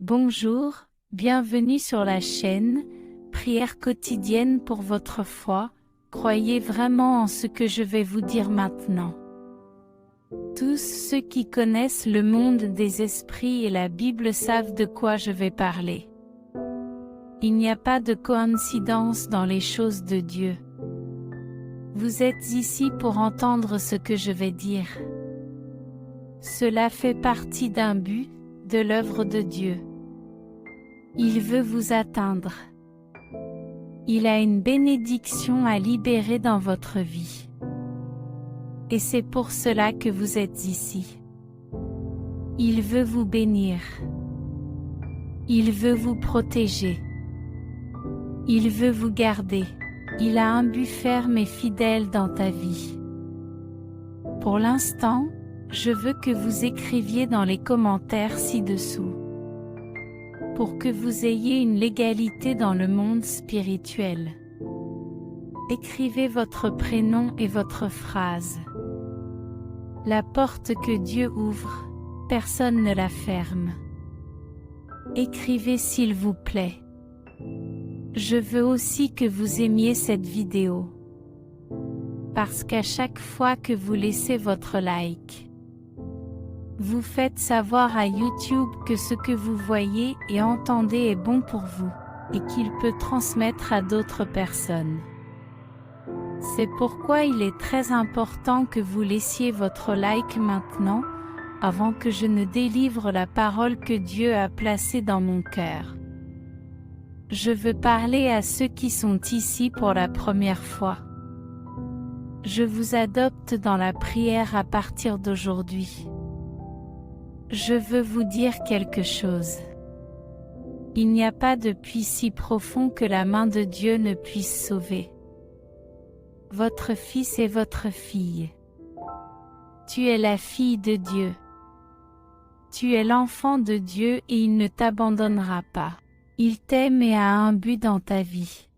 Bonjour, bienvenue sur la chaîne, prière quotidienne pour votre foi, croyez vraiment en ce que je vais vous dire maintenant. Tous ceux qui connaissent le monde des esprits et la Bible savent de quoi je vais parler. Il n'y a pas de coïncidence dans les choses de Dieu. Vous êtes ici pour entendre ce que je vais dire. Cela fait partie d'un but, de l'œuvre de Dieu. Il veut vous atteindre. Il a une bénédiction à libérer dans votre vie. Et c'est pour cela que vous êtes ici. Il veut vous bénir. Il veut vous protéger. Il veut vous garder. Il a un but ferme et fidèle dans ta vie. Pour l'instant, je veux que vous écriviez dans les commentaires ci-dessous. Pour que vous ayez une légalité dans le monde spirituel. Écrivez votre prénom et votre phrase. La porte que Dieu ouvre, personne ne la ferme. Écrivez s'il vous plaît. Je veux aussi que vous aimiez cette vidéo. Parce qu'à chaque fois que vous laissez votre like, vous faites savoir à YouTube que ce que vous voyez et entendez est bon pour vous, et qu'il peut transmettre à d'autres personnes. C'est pourquoi il est très important que vous laissiez votre like maintenant, avant que je ne délivre la parole que Dieu a placée dans mon cœur. Je veux parler à ceux qui sont ici pour la première fois. Je vous adopte dans la prière à partir d'aujourd'hui. Je veux vous dire quelque chose. Il n'y a pas de puits si profond que la main de Dieu ne puisse sauver. Votre fils et votre fille. Tu es la fille de Dieu. Tu es l'enfant de Dieu et il ne t'abandonnera pas. Il t'aime et a un but dans ta vie.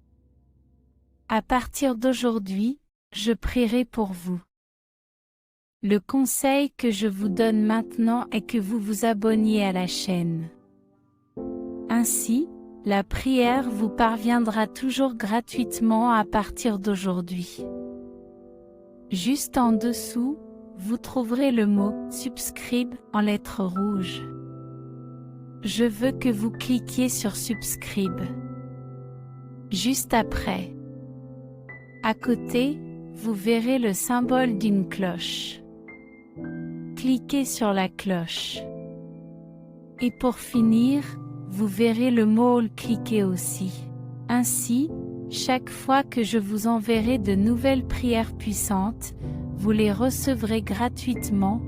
À partir d'aujourd'hui, je prierai pour vous. Le conseil que je vous donne maintenant est que vous vous abonniez à la chaîne. Ainsi, la prière vous parviendra toujours gratuitement à partir d'aujourd'hui. Juste en dessous, vous trouverez le mot « Subscribe » en lettres rouges. Je veux que vous cliquiez sur « Subscribe ». Juste après. À côté, vous verrez le symbole d'une cloche. Cliquez sur la cloche. Et pour finir, vous verrez le mot « cliquer » aussi. Ainsi, chaque fois que je vous enverrai de nouvelles prières puissantes, vous les recevrez gratuitement,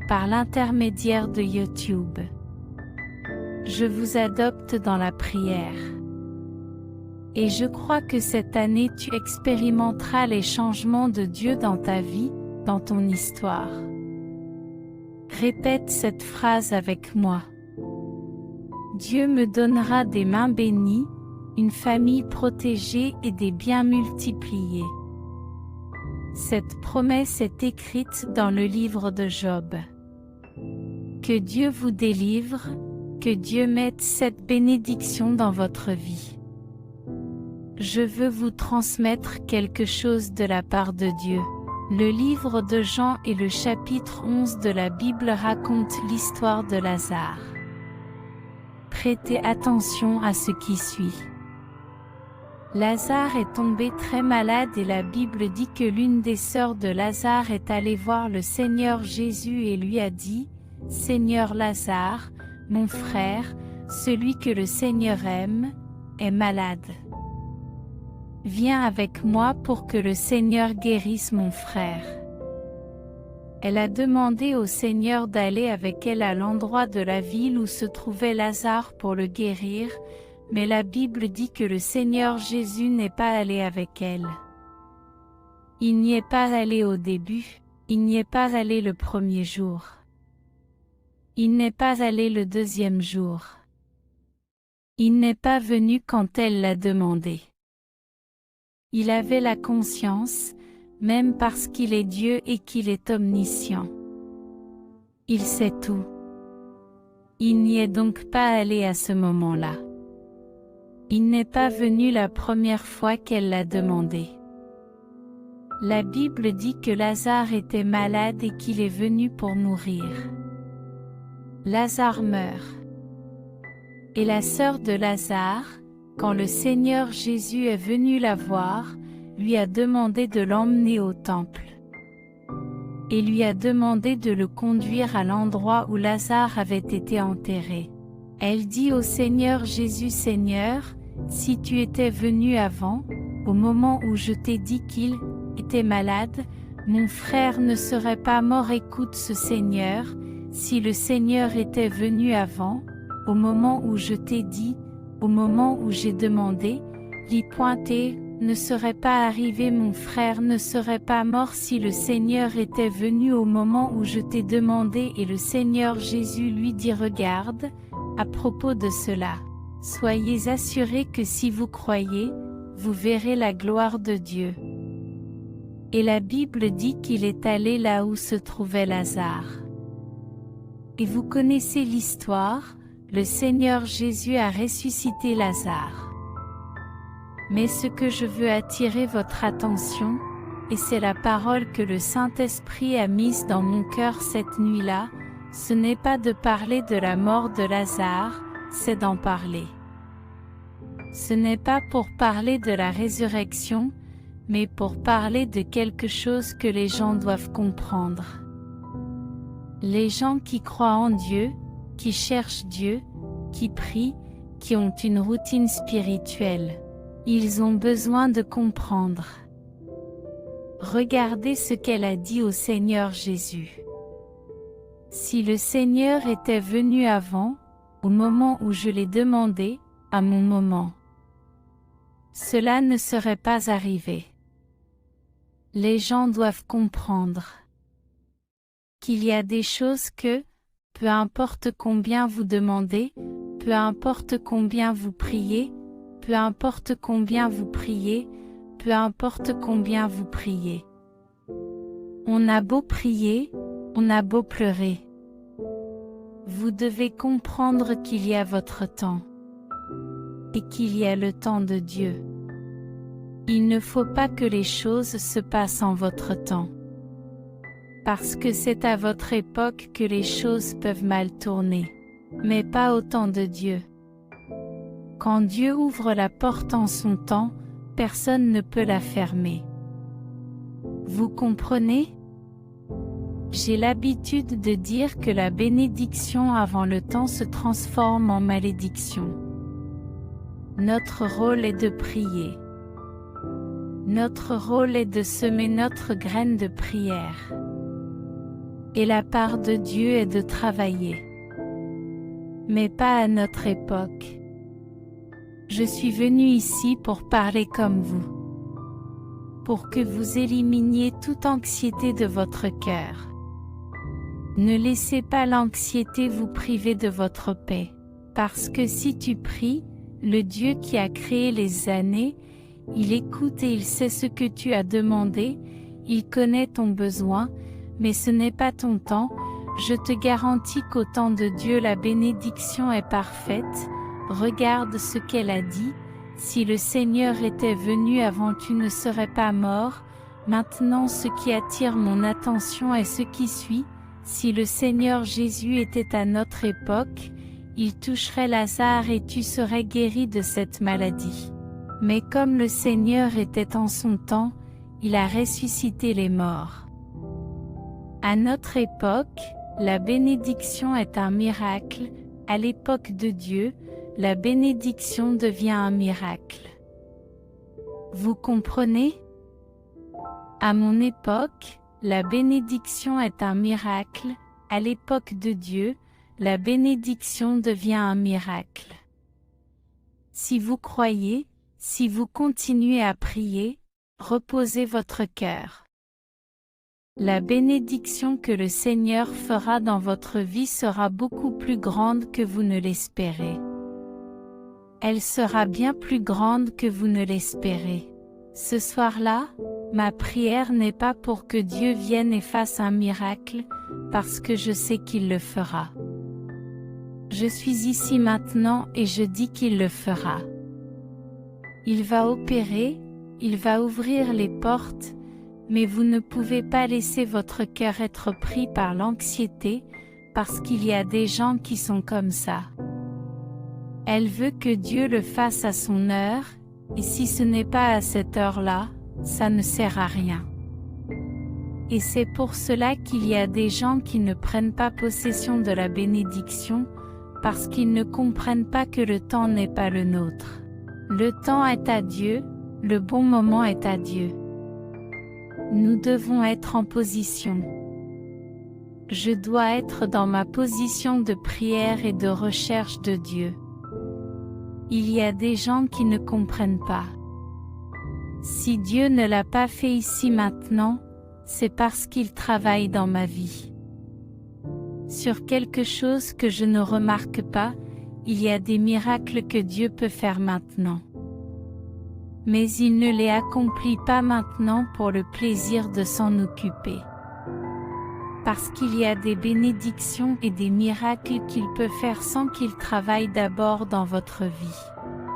par l'intermédiaire de YouTube. Je vous adopte dans la prière. Et je crois que cette année tu expérimenteras les changements de Dieu dans ta vie, dans ton histoire. Répète cette phrase avec moi. Dieu me donnera des mains bénies, une famille protégée et des biens multipliés. Cette promesse est écrite dans le livre de Job. Que Dieu vous délivre, que Dieu mette cette bénédiction dans votre vie. Je veux vous transmettre quelque chose de la part de Dieu. Le livre de Jean et le chapitre 11 de la Bible racontent l'histoire de Lazare. Prêtez attention à ce qui suit. Lazare est tombé très malade et la Bible dit que l'une des sœurs de Lazare est allée voir le Seigneur Jésus et lui a dit « Seigneur Lazare, mon frère, celui que le Seigneur aime, est malade. Viens avec moi pour que le Seigneur guérisse mon frère. » Elle a demandé au Seigneur d'aller avec elle à l'endroit de la ville où se trouvait Lazare pour le guérir, mais la Bible dit que le Seigneur Jésus n'est pas allé avec elle. Il n'y est pas allé au début, il n'y est pas allé le premier jour. Il n'est pas allé le deuxième jour. Il n'est pas venu quand elle l'a demandé. Il avait la conscience, même parce qu'il est Dieu et qu'il est omniscient. Il sait tout. Il n'y est donc pas allé à ce moment-là. Il n'est pas venu la première fois qu'elle l'a demandé. La Bible dit que Lazare était malade et qu'il est venu pour nourrir. Lazare meurt. Et la sœur de Lazare, quand le Seigneur Jésus est venu la voir, lui a demandé de l'emmener au temple. Et lui a demandé de le conduire à l'endroit où Lazare avait été enterré. Elle dit au Seigneur Jésus: Seigneur, si tu étais venu avant, au moment où je t'ai dit qu'il était malade, mon frère ne serait pas mort. Écoute ce Seigneur, si le Seigneur était venu avant, au moment où je t'ai dit, au moment où j'ai demandé, l'y pointer, ne serait pas arrivé, mon frère ne serait pas mort. Si le Seigneur était venu au moment où je t'ai demandé. Et le Seigneur Jésus lui dit: Regarde, à propos de cela, soyez assurés que si vous croyez, vous verrez la gloire de Dieu. Et la Bible dit qu'il est allé là où se trouvait Lazare. Et vous connaissez l'histoire, le Seigneur Jésus a ressuscité Lazare. Mais ce que je veux attirer votre attention, et c'est la parole que le Saint-Esprit a mise dans mon cœur cette nuit-là, ce n'est pas de parler de la mort de Lazare, c'est d'en parler. Ce n'est pas pour parler de la résurrection, mais pour parler de quelque chose que les gens doivent comprendre. Les gens qui croient en Dieu, qui cherchent Dieu, qui prient, qui ont une routine spirituelle. Ils ont besoin de comprendre. Regardez ce qu'elle a dit au Seigneur Jésus. Si le Seigneur était venu avant, au moment où je l'ai demandé, à mon moment, cela ne serait pas arrivé. Les gens doivent comprendre qu'il y a des choses que, peu importe combien vous demandez, peu importe combien vous priez, peu importe combien vous priez, peu importe combien vous priez. On a beau prier, on a beau pleurer. Vous devez comprendre qu'il y a votre temps. Et qu'il y a le temps de Dieu. Il ne faut pas que les choses se passent en votre temps. Parce que c'est à votre époque que les choses peuvent mal tourner. Mais pas au temps de Dieu. Quand Dieu ouvre la porte en son temps, personne ne peut la fermer. Vous comprenez? J'ai l'habitude de dire que la bénédiction avant le temps se transforme en malédiction. Notre rôle est de prier. Notre rôle est de semer notre graine de prière. Et la part de Dieu est de travailler. Mais pas à notre époque. Je suis venu ici pour parler comme vous. Pour que vous éliminiez toute anxiété de votre cœur. Ne laissez pas l'anxiété vous priver de votre paix. Parce que si tu pries, le Dieu qui a créé les années, il écoute et il sait ce que tu as demandé, il connaît ton besoin, mais ce n'est pas ton temps. Je te garantis qu'au temps de Dieu la bénédiction est parfaite. Regarde ce qu'elle a dit, si le Seigneur était venu avant tu ne serais pas mort. Maintenant ce qui attire mon attention est ce qui suit, si le Seigneur Jésus était à notre époque, il toucherait Lazare et tu serais guéri de cette maladie. Mais comme le Seigneur était en son temps, il a ressuscité les morts. À notre époque, la bénédiction est un miracle, à l'époque de Dieu, la bénédiction devient un miracle. Vous comprenez? À mon époque, la bénédiction est un miracle, à l'époque de Dieu, la bénédiction devient un miracle. Si vous croyez, si vous continuez à prier, reposez votre cœur. La bénédiction que le Seigneur fera dans votre vie sera beaucoup plus grande que vous ne l'espérez. Elle sera bien plus grande que vous ne l'espérez. Ce soir-là, ma prière n'est pas pour que Dieu vienne et fasse un miracle, parce que je sais qu'il le fera. Je suis ici maintenant et je dis qu'il le fera. Il va opérer, il va ouvrir les portes, mais vous ne pouvez pas laisser votre cœur être pris par l'anxiété, parce qu'il y a des gens qui sont comme ça. Elle veut que Dieu le fasse à son heure, et si ce n'est pas à cette heure-là, ça ne sert à rien. Et c'est pour cela qu'il y a des gens qui ne prennent pas possession de la bénédiction, parce qu'ils ne comprennent pas que le temps n'est pas le nôtre. Le temps est à Dieu, le bon moment est à Dieu. Nous devons être en position. Je dois être dans ma position de prière et de recherche de Dieu. Il y a des gens qui ne comprennent pas. Si Dieu ne l'a pas fait ici maintenant, c'est parce qu'il travaille dans ma vie. Sur quelque chose que je ne remarque pas, il y a des miracles que Dieu peut faire maintenant. Mais il ne les accomplit pas maintenant pour le plaisir de s'en occuper. Parce qu'il y a des bénédictions et des miracles qu'il peut faire sans qu'il travaille d'abord dans votre vie.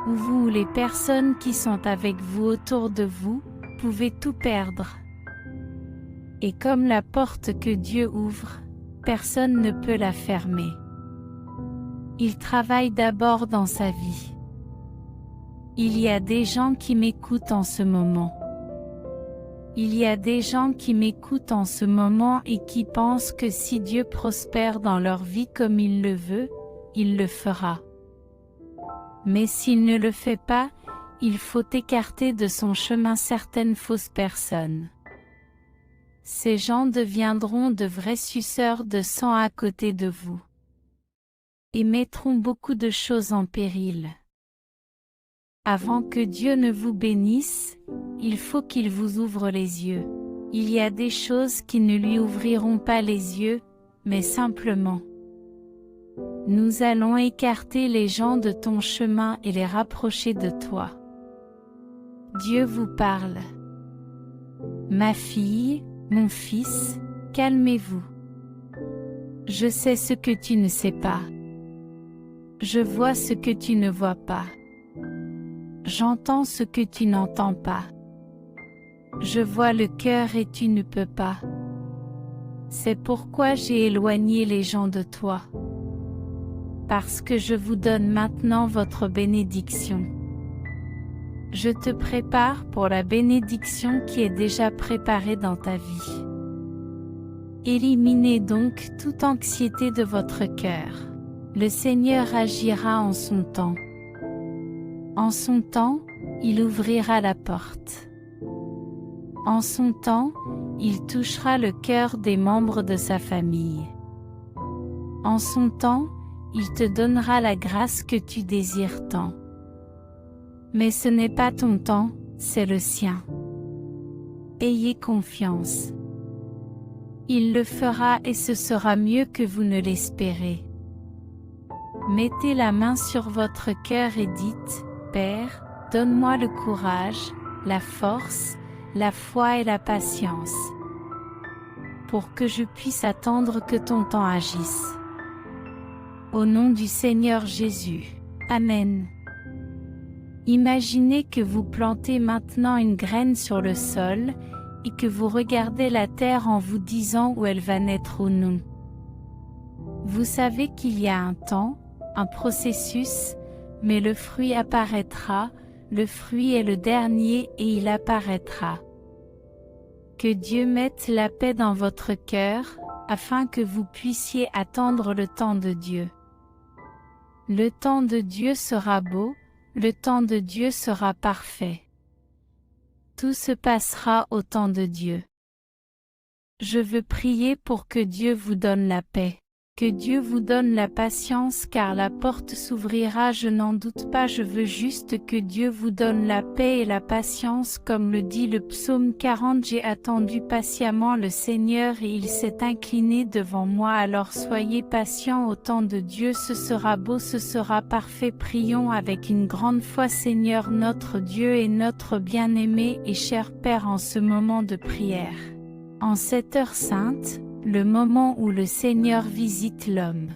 Ou vous ou les personnes qui sont avec vous autour de vous, pouvez tout perdre. Et comme la porte que Dieu ouvre, personne ne peut la fermer. Il travaille d'abord dans sa vie. Il y a des gens qui m'écoutent en ce moment. Il y a des gens qui m'écoutent en ce moment et qui pensent que si Dieu prospère dans leur vie comme il le veut, il le fera. Mais s'il ne le fait pas, il faut écarter de son chemin certaines fausses personnes. Ces gens deviendront de vrais suceurs de sang à côté de vous. Et mettront beaucoup de choses en péril. Avant que Dieu ne vous bénisse, il faut qu'il vous ouvre les yeux. Il y a des choses qui ne lui ouvriront pas les yeux, mais simplement. Nous allons écarter les gens de ton chemin et les rapprocher de toi. Dieu vous parle. Ma fille, mon fils, calmez-vous. Je sais ce que tu ne sais pas. Je vois ce que tu ne vois pas. J'entends ce que tu n'entends pas. Je vois le cœur et tu ne peux pas. C'est pourquoi j'ai éloigné les gens de toi. Parce que je vous donne maintenant votre bénédiction. Je te prépare pour la bénédiction qui est déjà préparée dans ta vie. Éliminez donc toute anxiété de votre cœur. Le Seigneur agira en son temps. En son temps, il ouvrira la porte. En son temps, il touchera le cœur des membres de sa famille. En son temps, il te donnera la grâce que tu désires tant. Mais ce n'est pas ton temps, c'est le sien. Ayez confiance. Il le fera et ce sera mieux que vous ne l'espérez. Mettez la main sur votre cœur et dites, Père, donne-moi le courage, la force, la foi et la patience, pour que je puisse attendre que ton temps agisse. Au nom du Seigneur Jésus. Amen. Imaginez que vous plantez maintenant une graine sur le sol, et que vous regardez la terre en vous disant où elle va naître ou non. Vous savez qu'il y a un temps, un processus, mais le fruit apparaîtra, le fruit est le dernier et il apparaîtra. Que Dieu mette la paix dans votre cœur, afin que vous puissiez attendre le temps de Dieu. Le temps de Dieu sera beau, le temps de Dieu sera parfait. Tout se passera au temps de Dieu. Je veux prier pour que Dieu vous donne la paix. Que Dieu vous donne la patience car la porte s'ouvrira, je n'en doute pas, je veux juste que Dieu vous donne la paix et la patience comme le dit le psaume 40. J'ai attendu patiemment le Seigneur et il s'est incliné devant moi, alors soyez patients au temps de Dieu, ce sera beau, ce sera parfait. Prions avec une grande foi. Seigneur notre Dieu et notre bien-aimé et cher Père, en ce moment de prière, en cette heure sainte, le moment où le Seigneur visite l'homme.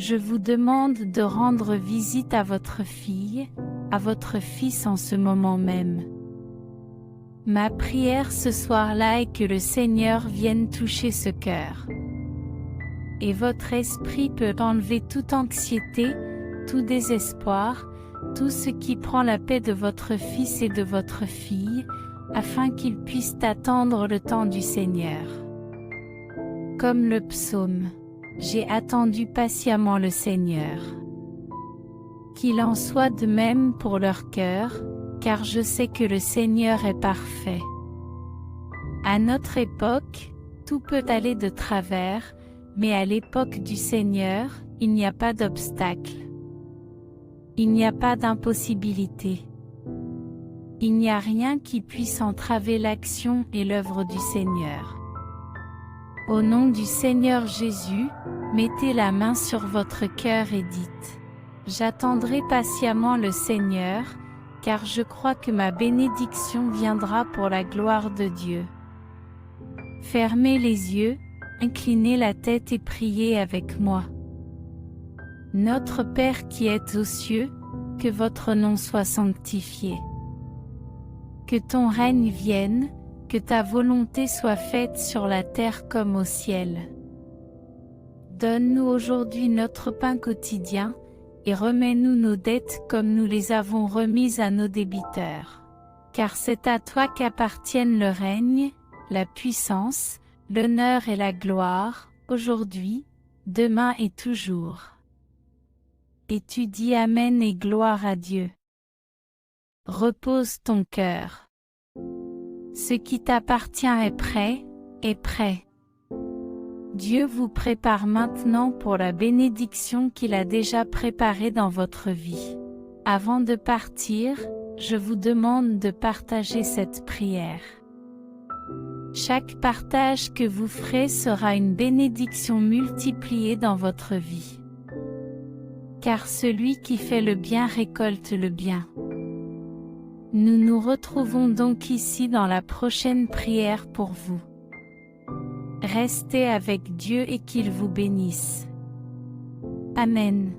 Je vous demande de rendre visite à votre fille, à votre fils en ce moment même. Ma prière ce soir-là est que le Seigneur vienne toucher ce cœur. Et votre esprit peut enlever toute anxiété, tout désespoir, tout ce qui prend la paix de votre fils et de votre fille, afin qu'ils puissent attendre le temps du Seigneur. Comme le psaume, j'ai attendu patiemment le Seigneur. Qu'il en soit de même pour leur cœur, car je sais que le Seigneur est parfait. À notre époque, tout peut aller de travers, mais à l'époque du Seigneur, il n'y a pas d'obstacle. Il n'y a pas d'impossibilité. Il n'y a rien qui puisse entraver l'action et l'œuvre du Seigneur. Au nom du Seigneur Jésus, mettez la main sur votre cœur et dites: j'attendrai patiemment le Seigneur, car je crois que ma bénédiction viendra pour la gloire de Dieu. Fermez les yeux, inclinez la tête et priez avec moi. Notre Père qui es aux cieux, que votre nom soit sanctifié. Que ton règne vienne, que ta volonté soit faite sur la terre comme au ciel. Donne-nous aujourd'hui notre pain quotidien, et remets-nous nos dettes comme nous les avons remises à nos débiteurs. Car c'est à toi qu'appartiennent le règne, la puissance, l'honneur et la gloire, aujourd'hui, demain et toujours. Et tu dis Amen et gloire à Dieu. Repose ton cœur. Ce qui t'appartient est prêt, est prêt. Dieu vous prépare maintenant pour la bénédiction qu'il a déjà préparée dans votre vie. Avant de partir, je vous demande de partager cette prière. Chaque partage que vous ferez sera une bénédiction multipliée dans votre vie. Car celui qui fait le bien récolte le bien. Nous nous retrouvons donc ici dans la prochaine prière pour vous. Restez avec Dieu et qu'il vous bénisse. Amen.